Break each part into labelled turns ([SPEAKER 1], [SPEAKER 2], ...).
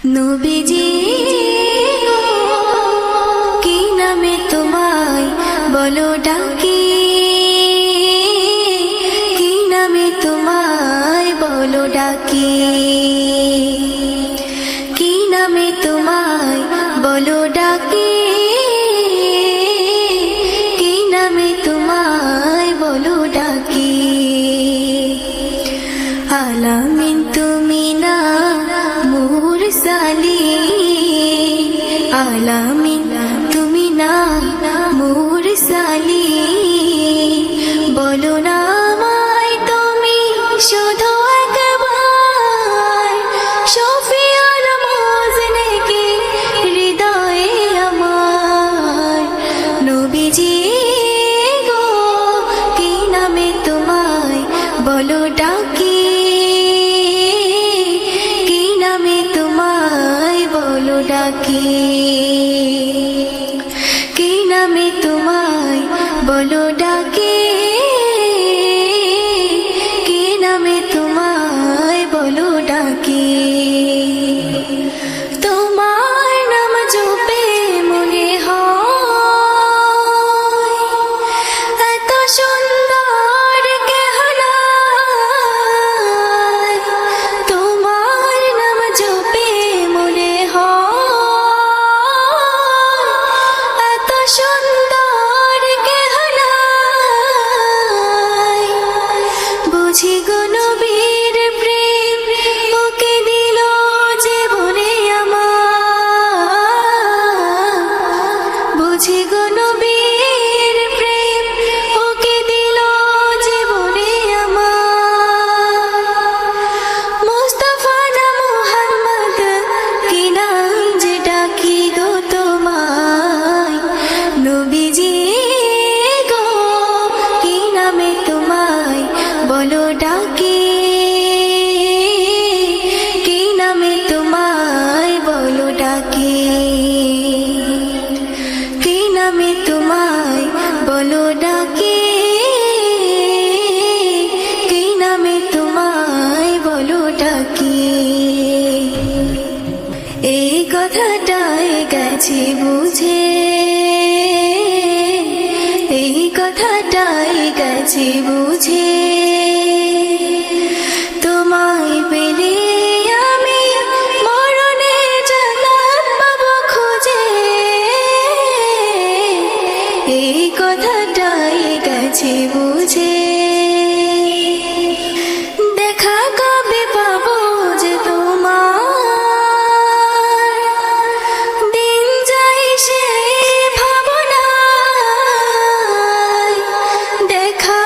[SPEAKER 1] নবীজি কি নামে তোমায় বলো ডাকি, কি নামে তোমায় বলো ডাকি, কি নামে তোমায় বলো ডাকি, কি নামে তোমায় বলো ডাকি। আলামিন তুমি না মুরসালিন, আলামিন তুমি না মুরসালিন, বলো না আমায় তুমি শুধু একবার, শফিউল মুজনিকে হৃদয়ে আমার। নবীজি গো কি নামে তোমায় বলো ডাকি, কি নামে তোমায় বলো ডাকি, কি নামে তোমায় বলো ডাকি, কি নামে তোমায় বলো ডাকি। তোমার নাম জপে মনে হয় এত সুন্দর কেহ নাই, তোমার নাম জপে মনে হয় এত সুন্দর কেহ নাই। বুঝি গো নবীর প্রেম ওকে দিল জীবনে আমার, বুঝি গো নবীর প্রেম ওকে দিল জীবনে আমার। মুস্তাফা না মুহাম্মদ কি নাম যে ডাকি গো তোমায়। নবীজি গো কি নামে তোমায় বলো ডাকি, কি নামে তোমায় বলো ডাকি, কি নামে তোমায় বলো ডাকি, কি নামে তোমায় বলো ডাকি। এই কথাটাই গেছি বুঝে, এই কথাটাই গেছি বুঝে, তোমায় পেলে আমি মরণে জান্নাত পাবো খুঁজে। এই কথাটাই গেছি বুঝে, দেখা কবে পাবো যে তোমার, দিন যাই সে ভাবনায়। দেখা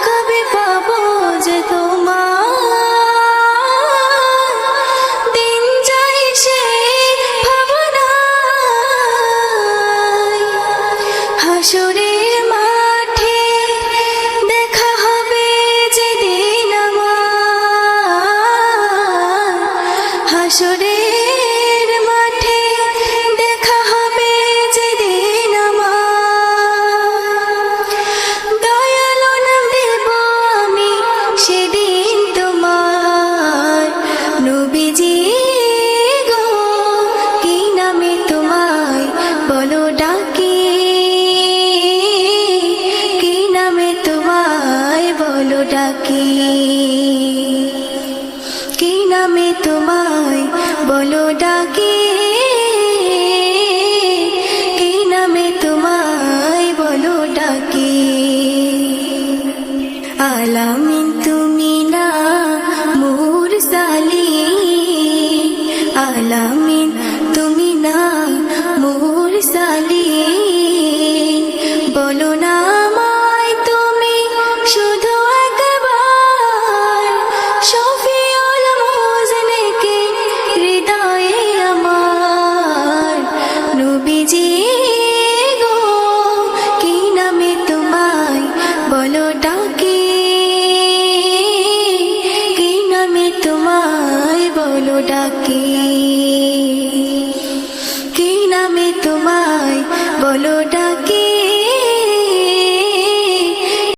[SPEAKER 1] কবে পাবো যে তোমার, দিন যাই সে ভাবনায়। হাসরের মাঠে দেখা হবে যেদিন আমার, হাসরের মাঠে দেখা হবে যেদিন আমার। দয়ালু নাম দেব আমি সেদিন তোমার। নবীজি গো কি নামে তোমায় বলো ডাকি, কি নামে তোমায় বলো ডাকি, কি নামে তোমায় বলো ডাকি, কি নামে তোমায় বলো ডাকি। আলামিন তুমি না মুরসালিন, আলামিন